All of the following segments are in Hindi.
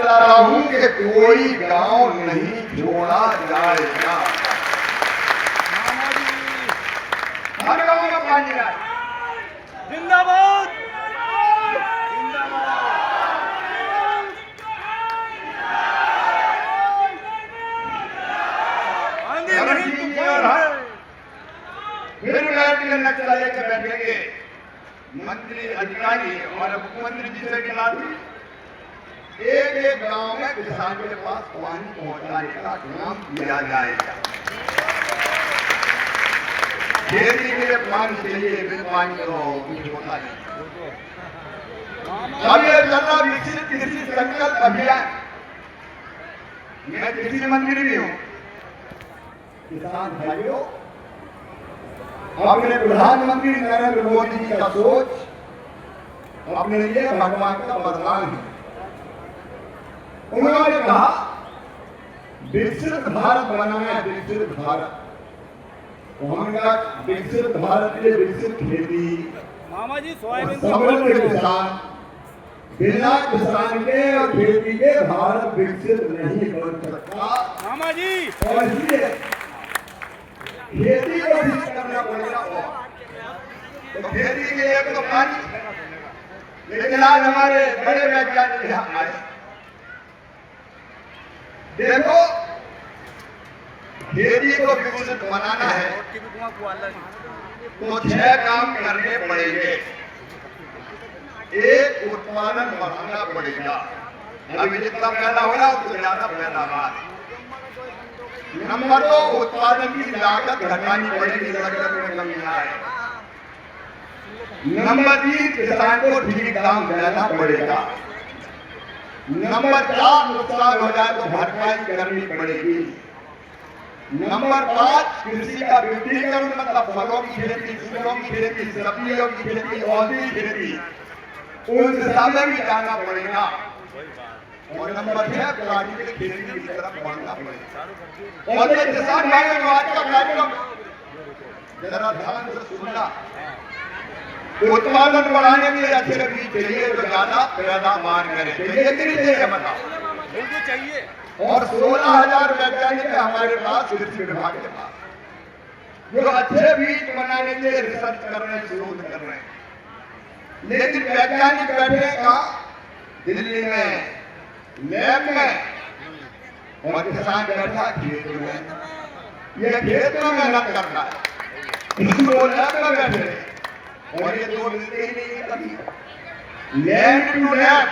बता रहा हूं कि कोई गांव नहीं छोड़ा जाएगा। हर गांव में पानी आए। जिंदाबाद। फिर बैठ के नक्शा लेकर बैठेंगे मंत्री अधिकारी और मुख्यमंत्री जी से मिला एक एक गांव में किसान के पास पानी पहुंचाने का काम किया जाएगा। खेती के लिए पानी चाहिए, बिन पानी तो कुछ होता नहीं। अब ये चल रहा विकसित कृषि संकल्प अभियान, मैं कृषि मंत्री भी हूं। किसान भाइयों, अपने प्रधानमंत्री नरेंद्र मोदी जी का सोच अपने लिए भगवान का वरदान है। उन्होंने कहा विकसित भारत बनाना है, विकसित भारत। तो हमने कहा विकसित भारत के लिए विकसित खेती, मामा जी सोयाबीन समृद्ध किसान, बिना किसान के और खेती के भारत विकसित नहीं बन सकता। मामा जी और इसलिए खेती को भी करना पड़ेगा। तो खेती के लिए तो पानी, लेकिन आज हमारे बड़े वैज्ञानिक यहाँ आए। देखो, खेती को विकसित बनाना है तो 6 काम करने पड़ेंगे। एक, उत्पादन बढ़ाना पड़ेगा। अभी जितना पैदा हो रहा है उससे ज्यादा पैदावार। नंबर 2, उत्पादन की लागत घटानी पड़ेगी, लागत में कमी आए। नंबर 3, किसान को ठीक दाम देना पड़ेगा। नंबर 4, नुकसान हो जाए तो भरपाई करनी पड़ेगी। नंबर 5, कृषि का विविधीकरण, मतलब फलों की खेती, फूलों की खेती, सब्जियों की खेती, औषधि की खेती, उन दिशा में भी जाना पड़ेगा। और नंबर 6, प्राकृतिक खेती की तरफ बढ़ना पड़ेगा। और ये किसान भाइयों, आज का कार्यक्रम जरा ध्यान से सुनना। उत्पादन बढ़ाने के लिए अच्छे बीज चाहिए जो ज्यादा पैदावार करे, चाहिए कि नहीं चाहिए बताओ? बिल्कुल चाहिए। और 16,000 वैज्ञानिक है हमारे पास कृषि विभाग के पास, जो अच्छे बीज बनाने के लिए रिसर्च कर रहे हैं, शोध कर रहे हैं। लेकिन वैज्ञानिक बैठे कहाँ? दिल्ली में लैब में, और किसान बैठा खेत में। ये खेत में मेहनत करता है, वो लैब में बैठे, और ये दो मिलते ही नहीं कभी। लैब टू लैब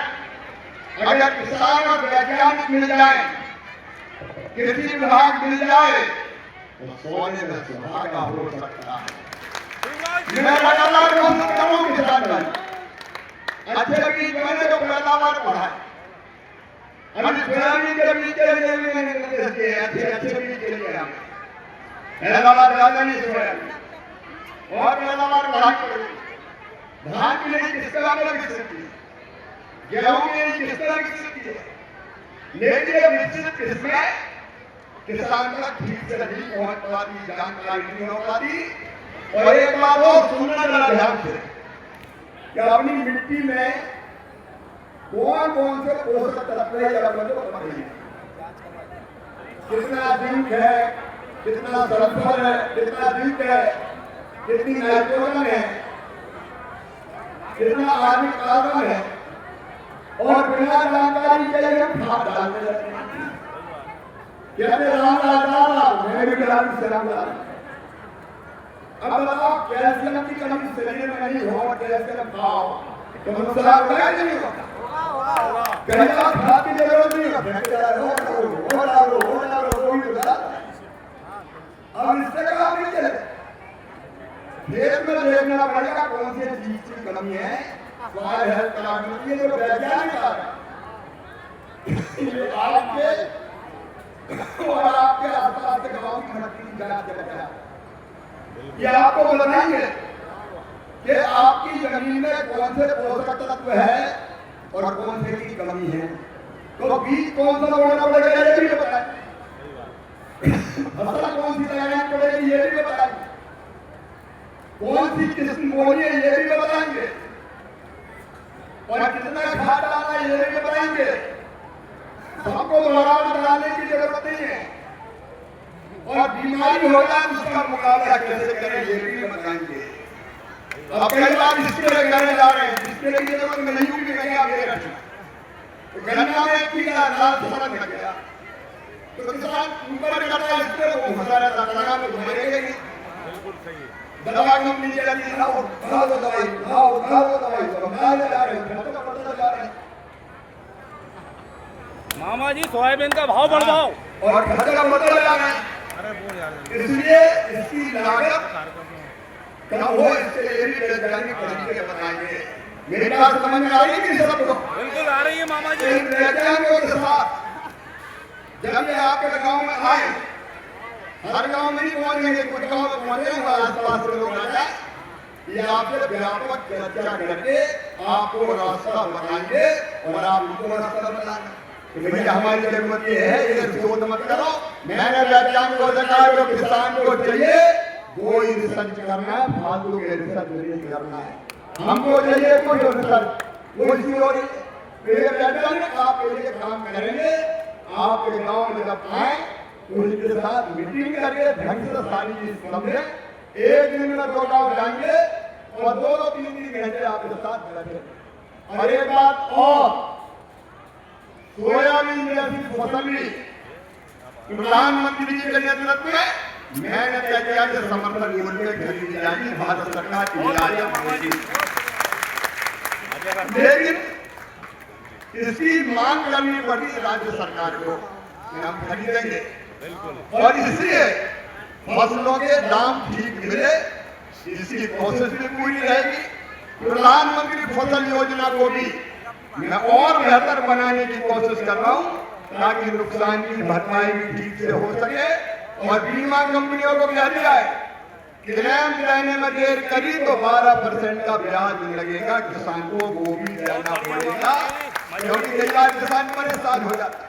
अगर किसान और वैज्ञानिक मिल जाए, कृषि विभाग मिल जाए, तो सोने में सुहागा हो सकता है। मैं लगातार कोशिश करूं किसान भाई, अच्छे बीज बने तो पैदावार बढ़ाए। हम सोयाबीन के बीज के लिए भी अच्छे बीज के लिए हम पैदावार ज्यादा नहीं सोयाबीन और पैदावार बढ़ानी पड़ेगी। धान की नहीं किस तरह में विकसित की, गेहूं की नहीं किस तरह विकसित की, लेकिन विकसित किसमें किसान तक ठीक से नहीं पहुंच पाती, जानकारी नहीं हो पाती। और एक बात और सुनना जरा ध्यान से कि अपनी मिट्टी में कौन कौन से पोषक तत्व है, या बंदो पता नहीं, कितना जिंक है, कितना सल्फर है, कितना जिंक है, कितनी नाइट्रोजन है, कितना आर्गेनिक कार्बन है, और बिना जानकारी के लिए हम खाद डालते रहते हैं। कहते राम मैं भी राम से राम। अब बताओ, कैल्शियम की कमी शरीर में नहीं हो, कैल्शियम खाओ तो नुकसान होगा नहीं होगा? कहीं आप खाद की जरूरत नहीं है। अब इससे काम नहीं चले। खेत में देखना पड़ेगा कौन सी चीज की कमी है, सॉइल हेल्थ कार्ड में जो वैज्ञानिक आपके और आपके आसपास के गांव की मट्टी की जांच करता है। ये आपको बताएंगे कि आपकी जमीन में कौन से पोषक तत्व है और कौन से की कमी है। तो बीज कौन सा बोना पड़ेगा ये भी बताएं, फसल कौन सी लगानी पड़ेगी ये भी बताएंगे, कौन सी किस्म बोनी है ये भी बताएंगे, और कितना खाद डालना है ये भी बताएंगे। हमको दोबारा कराने की जरूरत नहीं है। और बीमारी हो जाए तो उसका मुकाबला कैसे करें ये भी बताएंगे। अब कई बार स्प्रे करने जा रहे हैं, स्प्रे की जरूरत नहीं होगी, नहीं आप ये रखें। तो गन्ना में कीड़ा लाल फरक लग गया तो किसान ऊपर करता है स्प्रे, वो फंसा रहता लगा तो मरेगा ही। दवा कंपनी चली खाओ खाओ दवाई, खाओ खाओ दवाई, तो हम खाने जा रहे हैं, खत्म करते जा रहे हैं। मामा जी सोयाबीन का भाव बढ़ाओ और खत्म करते जा रहे हैं। इसलिए इसकी लागत क्या हो, इसके लिए भी वैज्ञानिक तरीके बताएंगे। मेरी बात समझ में आ रही है कि सबको? बिल्कुल आ रही है मामा जी। इन वैज्ञानिकों के साथ जब ये आपके गांव में आए, हर गांव में नहीं पहुंचेंगे, कुछ गांव में पहुंचेंगे, आसपास के लोग आ जाए, ये आपसे व्यापक चर्चा करके आपको रास्ता बताएंगे और आप उनको रास्ता बताएंगे। भैया हमारी जरूरत ये है, ये शोध मत करो। मैंने वैज्ञानिक को देखा जो किसान को चाहिए कोई रिसर्च करना है, फालतू के रिसर्च नहीं करना है। हमको चाहिए कोई रिसर्च, कोई थ्योरी। वैज्ञानिक आपके लिए काम करेंगे। आपके गांव में जब आए तो उनके साथ मीटिंग करके ढंग से सारी चीज समझे। एक दिन में 2 गांव जाएंगे और 2-3 घंटे आपके साथ बैठे। और एक बात और, सोयाबीन जैसी फसल भी प्रधानमंत्री जी के नेतृत्व में मैंने तय किया कि समर्थन मूल्य में खरीदी जाएगी, भारत सरकार की जाएगी। लेकिन इसकी मांग करनी पड़ी राज्य सरकार को कि हम खरीदेंगे, और इसलिए फसलों के दाम ठीक मिले, इसकी कोशिश भी पूरी रहेगी। प्रधानमंत्री फसल योजना को भी मैं और बेहतर बनाने की कोशिश कर रहा हूं ताकि नुकसान की भरपाई भी ठीक से हो सके। और बीमा कंपनियों को कह दिया है क्लेम देने में देर करी तो 12% का ब्याज लगेगा, किसान को वो भी देना पड़ेगा, क्योंकि कई बार किसान परेशान हो जाता है।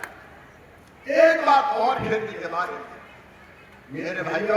एक बात और खेती के बारे में मेरे भाइयों,